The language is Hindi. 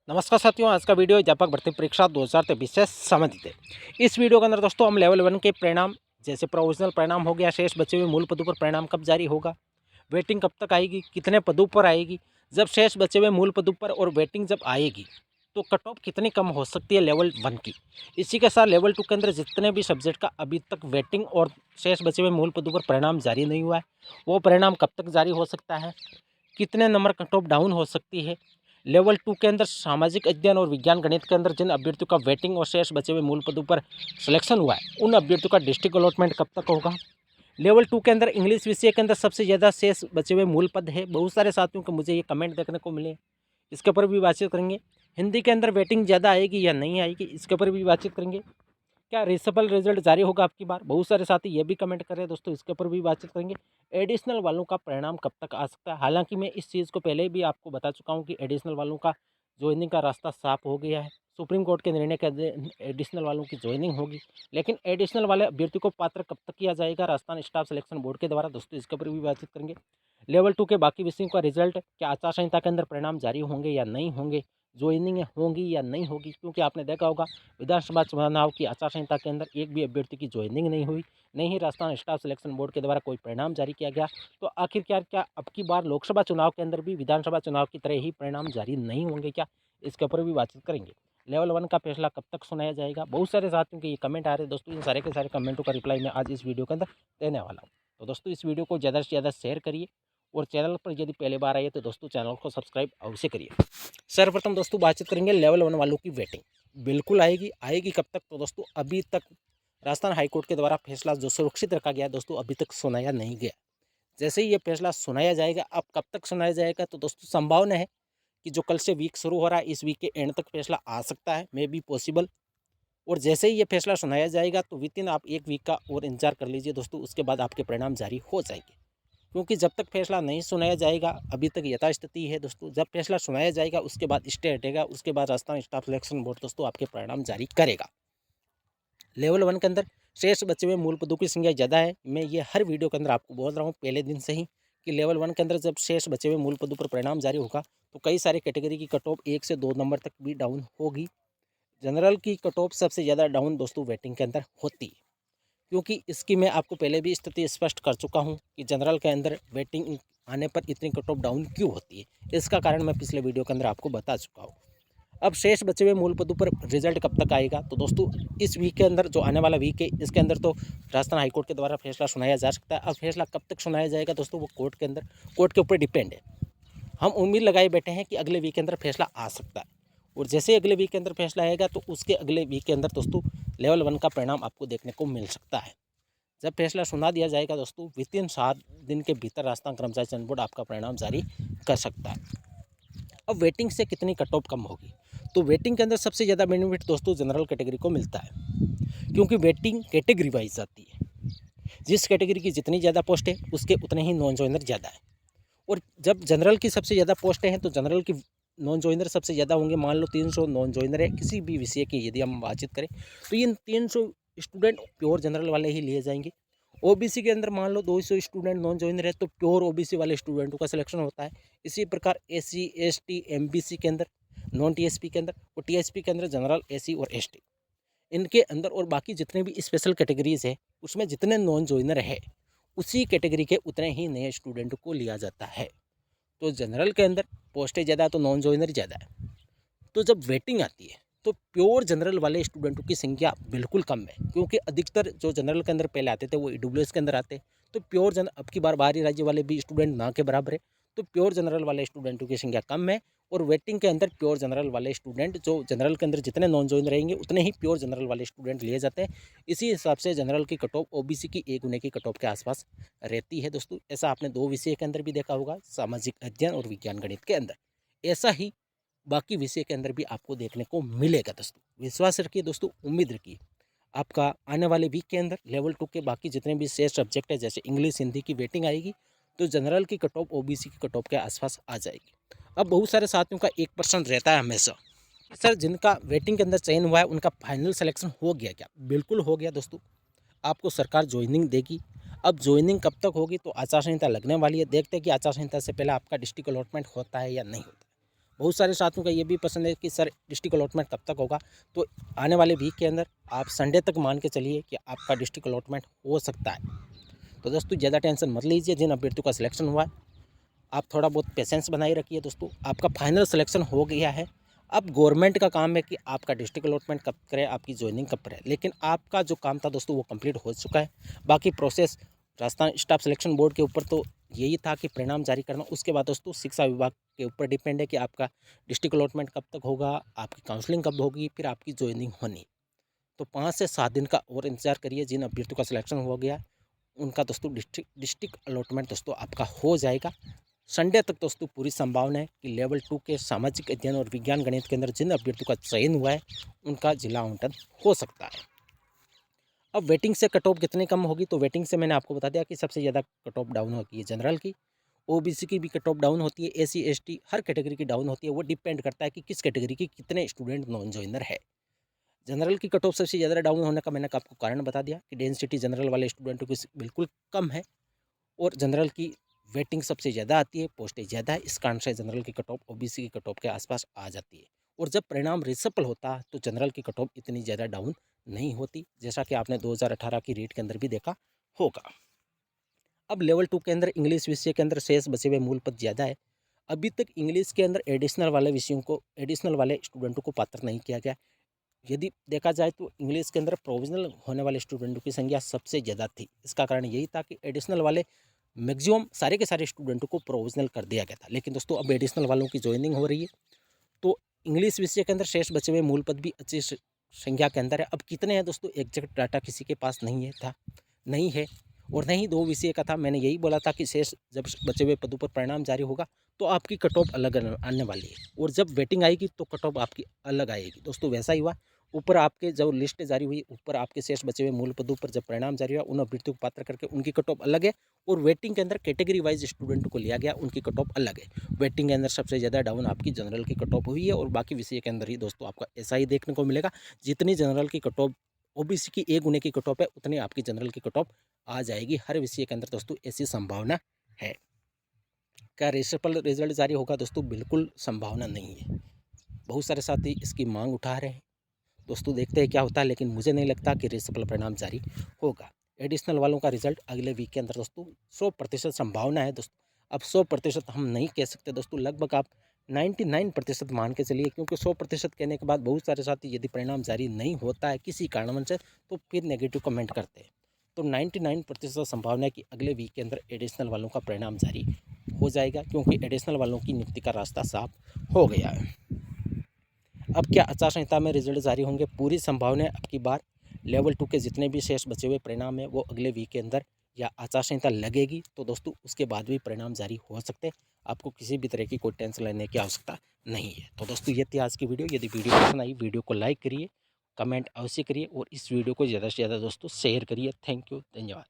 नमस्कार साथियों, आज का वीडियो अध्यापक भर्ती परीक्षा 2023 से संबंधित है। इस वीडियो के अंदर दोस्तों हम लेवल 1 के परिणाम जैसे प्रोविजनल परिणाम हो गया, शेष बचे हुए मूल पदों पर परिणाम कब जारी होगा, वेटिंग कब तक आएगी, कितने पदों पर आएगी, जब शेष बचे हुए मूल पदों पर और वेटिंग जब आएगी तो कट ऑफ कितनी कम हो सकती है लेवल 1 की। इसी के साथ लेवल 2 के अंदर जितने भी सब्जेक्ट का अभी तक वेटिंग और शेष बचे हुए मूल पदों पर परिणाम जारी नहीं हुआ है, वो परिणाम कब तक जारी हो सकता है, कितने नंबर कट ऑफ डाउन हो सकती है। लेवल 2 के अंदर सामाजिक अध्ययन और विज्ञान गणित के अंदर जिन अभ्यर्थियों का वेटिंग और शेष बचे हुए मूल पदों पर सिलेक्शन हुआ है, उन अभ्यर्थियों का डिस्ट्रिक्ट अलॉटमेंट कब तक होगा। लेवल 2 के अंदर इंग्लिश विषय के अंदर सबसे ज़्यादा शेष बचे हुए मूल पद है। बहुत सारे साथियों को मुझे ये कमेंट देखने को मिले, इसके ऊपर भी बातचीत करेंगे। हिंदी के अंदर वेटिंग ज़्यादा आएगी या नहीं आएगी, इसके ऊपर भी बातचीत करेंगे। क्या रीसेबल रिजल्ट जारी होगा आपकी बार, बहुत सारे साथी ये भी कमेंट कर रहे हैं दोस्तों, इसके ऊपर भी बातचीत करेंगे। एडिशनल वालों का परिणाम कब तक आ सकता है, हालांकि मैं इस चीज़ को पहले भी आपको बता चुका हूं कि एडिशनल वालों का ज्वाइनिंग का रास्ता साफ हो गया है। सुप्रीम कोर्ट के निर्णय के एडिशनल वालों की ज्वाइनिंग होगी, लेकिन एडिशनल वाले अभ्यर्थी को पात्र कब तक किया जाएगा राजस्थान स्टाफ सिलेक्शन बोर्ड के द्वारा, दोस्तों इसके ऊपर भी बातचीत करेंगे। लेवल 2 के बाकी विषयों का रिजल्ट, क्या आचार संहिता के अंदर परिणाम जारी होंगे या नहीं होंगे, ज्वाइनिंग होंगी या नहीं होगी, क्योंकि आपने देखा होगा विधानसभा चुनाव की आचार संहिता के अंदर एक भी अभ्यर्थी की ज्वाइनिंग नहीं हुई, नहीं ही राजस्थान स्टाफ सिलेक्शन बोर्ड के द्वारा कोई परिणाम जारी किया गया। तो आखिरकार क्या अब की बार लोकसभा चुनाव के अंदर भी विधानसभा चुनाव की तरह ही परिणाम जारी नहीं होंगे क्या, इसके ऊपर भी बातचीत करेंगे। लेवल 1 का फैसला कब तक सुनाया जाएगा, बहुत सारे साथियों के ये कमेंट आ रहे हैं दोस्तों, इन सारे के सारे कमेंटों का रिप्लाई मैं आज इस वीडियो के अंदर देने वाला हूँ। तो दोस्तों इस वीडियो को ज़्यादा से ज़्यादा शेयर करिए और चैनल पर यदि पहले बार आइए तो दोस्तों चैनल को सब्सक्राइब अवश्य करिए। सर्वप्रथम दोस्तों बातचीत करेंगे लेवल 1 वालों की वेटिंग बिल्कुल आएगी। आएगी कब तक, तो दोस्तों अभी तक राजस्थान हाईकोर्ट के द्वारा फैसला जो सुरक्षित रखा गया दोस्तों, अभी तक सुनाया नहीं गया। जैसे ही ये फैसला सुनाया जाएगा, अब कब तक सुनाया जाएगा, तो दोस्तों संभावना है कि जो कल से वीक शुरू हो रहा है, इस वीक के एंड तक फैसला आ सकता है, मे बी पॉसिबल। और जैसे ही ये फैसला सुनाया जाएगा तो विद इन आप एक वीक का और इंतजार कर लीजिए दोस्तों, उसके बाद आपके परिणाम जारी हो जाएंगे। क्योंकि जब तक फैसला नहीं सुनाया जाएगा, अभी तक यथास्थिति है दोस्तों, जब फैसला सुनाया जाएगा उसके बाद स्टे हटेगा, उसके बाद राजस्थान स्टाफ सिलेक्शन बोर्ड दोस्तों आपके परिणाम जारी करेगा। लेवल 1 के अंदर शेष बचे हुए मूल पदों की संख्या ज़्यादा है। मैं ये हर वीडियो के अंदर आपको बोल रहा हूँ पहले दिन से ही कि लेवल 1 के अंदर जब शेष बचे हुए मूल पदों पर परिणाम जारी होगा तो कई सारे कैटेगरी की कट ऑफ 1 से 2 नंबर तक भी डाउन होगी। जनरल की कट ऑफ सबसे ज़्यादा डाउन दोस्तों वेटिंग के अंदर होती है, क्योंकि इसकी मैं आपको पहले भी स्थिति स्पष्ट कर चुका हूं कि जनरल के अंदर वेटिंग आने पर इतनी कट ऑफ डाउन क्यों होती है। इसका कारण मैं पिछले वीडियो के अंदर आपको बता चुका हूं। अब शेष बचे हुए मूल पदों पर रिजल्ट कब तक आएगा, तो दोस्तों इस वीक के अंदर जो आने वाला वीक है इसके अंदर तो राजस्थान हाईकोर्ट के द्वारा फैसला सुनाया जा सकता है। अब फैसला कब तक सुनाया जाएगा दोस्तों, वो कोर्ट के अंदर, कोर्ट के ऊपर डिपेंड है। हम उम्मीद लगाए बैठे हैं कि अगले वीक के अंदर फैसला आ सकता है, और जैसे अगले वीक के अंदर फैसला आएगा तो उसके अगले वीक के अंदर दोस्तों लेवल 1 का परिणाम आपको देखने को मिल सकता है। जब फैसला सुना दिया जाएगा दोस्तों, विद इन 7 दिन के भीतर राजस्थान कर्मचारी चयन बोर्ड आपका परिणाम जारी कर सकता है। अब वेटिंग से कितनी कट ऑफ कम होगी, तो वेटिंग के अंदर सबसे ज़्यादा बेनिफिट दोस्तों जनरल कैटेगरी को मिलता है, क्योंकि वेटिंग कैटेगरी वाइज आती है। जिस कैटेगरी की जितनी ज़्यादा पोस्ट है उसके उतने ही नॉन ज्वाइनर ज़्यादा है। और जब जनरल की सबसे ज़्यादा पोस्टें हैं तो जनरल की नॉन ज्वाइनर सबसे ज़्यादा होंगे। मान लो 300 नॉन ज्वाइनर है किसी भी विषय की, यदि हम बातचीत करें तो ये 300 स्टूडेंट प्योर जनरल वाले ही लिए जाएंगे। ओबीसी के अंदर मान लो 200 स्टूडेंट नॉन ज्वाइनर है तो प्योर ओबीसी वाले स्टूडेंटों का सिलेक्शन होता है। इसी प्रकार एससी एसटी एमबीसी के अंदर, नॉन टीएसपी के अंदर और टीएसपी के अंदर जनरल एससी और एसटी, इनके अंदर और बाकी जितने भी स्पेशल कैटेगरीज है उसमें जितने नॉन ज्वाइनर है उसी कैटेगरी के उतने ही नए स्टूडेंट को लिया जाता है। तो जनरल के अंदर पोस्टें ज़्यादा तो नॉन ज्वाइनर ज़्यादा है। तो जब वेटिंग आती है तो प्योर जनरल वाले स्टूडेंटों की संख्या बिल्कुल कम है, क्योंकि अधिकतर जो जनरल के अंदर पहले आते थे वो ईडब्ल्यूएस के अंदर आते। तो प्योर अब की बार बाहरी राज्य वाले भी स्टूडेंट ना के बराबर है, तो प्योर जनरल वाले स्टूडेंटों की संख्या कम है। और वेटिंग के अंदर प्योर जनरल वाले स्टूडेंट, जो जनरल के अंदर जितने नॉन ज्वाइन रहेंगे उतने ही प्योर जनरल वाले स्टूडेंट लिए जाते हैं। इसी हिसाब से जनरल की कट ऑफ ओबीसी की 1 गुने की कट ऑफ के आसपास रहती है दोस्तों। ऐसा आपने 2 विषय के अंदर भी देखा होगा, सामाजिक अध्ययन और विज्ञान गणित के अंदर। ऐसा ही बाकी विषय के अंदर भी आपको देखने को मिलेगा दोस्तों। विश्वास रखिए दोस्तों, उम्मीद रखिए। आपका आने वाले वीक के अंदर लेवल 2 के बाकी जितने भी शेष सब्जेक्ट है, जैसे इंग्लिश हिंदी की वेटिंग आएगी तो जनरल की कट ऑफ ओबीसी की कट ऑफ के आसपास आ जाएगी। अब बहुत सारे साथियों का एक प्रश्न रहता है हमेशा, सर जिनका वेटिंग के अंदर चयन हुआ है उनका फाइनल सिलेक्शन हो गया क्या? बिल्कुल हो गया दोस्तों, आपको सरकार ज्वाइनिंग देगी। अब ज्वाइनिंग कब तक होगी, तो आचार संहिता लगने वाली है। देखते हैं कि आचार संहिता से पहले आपका डिस्ट्रिक्ट अलॉटमेंट होता है या नहीं होता है। बहुत सारे साथियों का ये भी पसंद है कि सर डिस्ट्रिक्ट अलॉटमेंट कब तक होगा, तो आने वाले वीक के अंदर आप संडे तक मान के चलिए कि आपका डिस्ट्रिक्ट अलॉटमेंट हो सकता है। तो दोस्तों ज़्यादा टेंशन मत लीजिए, जिन अभ्यर्थियों का सिलेक्शन हुआ है आप थोड़ा बहुत पेशेंस बनाए रखिए दोस्तों। आपका फाइनल सिलेक्शन हो गया है। अब गवर्नमेंट का काम है कि आपका डिस्ट्रिक्ट अलॉटमेंट कब करे, आपकी ज्वाइनिंग कब करे, लेकिन आपका जो काम था दोस्तों वो कंप्लीट हो चुका है। बाकी process Rajasthan staff selection board के ऊपर तो यही था कि परिणाम जारी करना। उसके बाद दोस्तों शिक्षा विभाग के ऊपर डिपेंड है कि आपका डिस्ट्रिक्ट अलॉटमेंट कब तक होगा, आपकी काउंसलिंग कब होगी, फिर आपकी ज्वाइनिंग होनी। तो 5 से 7 दिन का और इंतजार करिए। जिन अभ्यर्थियों का सिलेक्शन हो गया उनका दोस्तों डिस्ट्रिक्ट अलॉटमेंट दोस्तों आपका हो जाएगा। संडे तक दोस्तों पूरी संभावना है कि लेवल 2 के सामाजिक अध्ययन और विज्ञान गणित के अंदर जिन अभ्यर्थियों का चयन हुआ है उनका जिला आवंटन हो सकता है। अब वेटिंग से कट ऑफ कितनी कम होगी, तो वेटिंग से मैंने आपको बता दिया कि सबसे ज़्यादा कट ऑफ डाउन होती है जनरल की, ओबीसी की भी कट ऑफ डाउन होती है, एसी एसटी हर कैटेगरी की डाउन होती है। वो डिपेंड करता है कि किस कैटेगरी की कितने स्टूडेंट नॉन ज्वाइनर है। जनरल की कट ऑफ सबसे ज़्यादा डाउन होने का मैंने आपको कारण बता दिया कि डेंसिटी जनरल वाले स्टूडेंटों की बिल्कुल कम है और जनरल की वेटिंग सबसे ज़्यादा आती है, पोस्टेज ज़्यादा है। इस कारण से जनरल की कट ऑफ ओबीसी की कट ऑफ के आसपास आ जाती है। और जब परिणाम रिसफल होता है तो जनरल की कट ऑफ इतनी ज़्यादा डाउन नहीं होती, जैसा कि आपने 2018 की रीट के अंदर भी देखा होगा। अब लेवल 2 के अंदर इंग्लिश विषय के अंदर शेष बचे हुए मूल पद ज़्यादा है। अभी तक इंग्लिश के अंदर एडिशनल वाले विषयों को, एडिशनल वाले स्टूडेंटों को पात्र नहीं किया गया। यदि देखा जाए तो इंग्लिश के अंदर प्रोविजनल होने वाले स्टूडेंटों की संख्या सबसे ज़्यादा थी। इसका कारण यही था कि एडिशनल वाले मैक्सिमम सारे के सारे स्टूडेंटों को प्रोविजनल कर दिया गया था। लेकिन दोस्तों अब एडिशनल वालों की ज्वाइनिंग हो रही है, तो इंग्लिश विषय के अंदर शेष बचे हुए मूल पद भी अच्छी संख्या के अंदर है। अब कितने हैं दोस्तों एग्जैक्ट डाटा किसी के पास नहीं है और नहीं 2 विषय का था। मैंने यही बोला था कि शेष जब बचे हुए पदों पर परिणाम जारी होगा तो आपकी कट ऑफ अलग आने वाली है और जब वेटिंग आएगी तो कट ऑफ आपकी अलग आएगी। दोस्तों वैसा ही हुआ। ऊपर आपके जो लिस्ट जारी हुई, ऊपर आपके शेष बचे हुए मूल पदों पर जब परिणाम जारी हुआ उन अभ्यर्थियों को पात्र करके उनकी कट ऑफ अलग है और वेटिंग के अंदर कैटेगरी वाइज स्टूडेंट को लिया गया, उनकी कट ऑफ अलग है। वेटिंग के अंदर सबसे ज़्यादा डाउन आपकी जनरल की कट ऑफ हुई है और बाकी विषय के अंदर ही दोस्तों आपका ऐसा ही देखने को मिलेगा। जितनी जनरल की कट ऑफ ओबीसी की एक गुने की कट ऑफ है उतनी आपकी जनरल की कट ऑफ आ जाएगी हर विषय के अंदर दोस्तों, ऐसी संभावना है। क्या रेसिपल रिजल्ट जारी होगा दोस्तों? बिल्कुल संभावना नहीं है। बहुत सारे साथी इसकी मांग उठा रहे हैं दोस्तों, देखते हैं क्या होता है, लेकिन मुझे नहीं लगता कि रेसिपल परिणाम जारी होगा। एडिशनल वालों का रिजल्ट अगले वीक के अंदर दोस्तों 100% संभावना है दोस्तों। अब 100% हम नहीं कह सकते दोस्तों, लगभग आप 99% मान के चलिए, क्योंकि 100% कहने के बाद बहुत सारे साथी यदि परिणाम जारी नहीं होता है किसी कारणवश से तो फिर नेगेटिव कमेंट करते हैं। तो 99% संभावना है कि अगले वीक के अंदर एडिशनल वालों का परिणाम जारी हो जाएगा, क्योंकि एडिशनल वालों की नियुक्ति का रास्ता साफ हो गया है। अब क्या आचार संहिता में रिजल्ट जारी होंगे? पूरी संभावना है अब की बार लेवल 2 के जितने भी शेष बचे हुए परिणाम है वो अगले वीक के अंदर या आचार संहिता लगेगी तो दोस्तों उसके बाद भी परिणाम जारी हो सकते हैं। आपको किसी भी तरह की कोई टेंशन लेने की आवश्यकता नहीं है। तो दोस्तों ये थी आज की वीडियो। यदि वीडियो पसंद आई, वीडियो को लाइक करिए, कमेंट अवश्य करिए और इस वीडियो को ज़्यादा से ज़्यादा दोस्तों शेयर करिए। थैंक यू, धन्यवाद।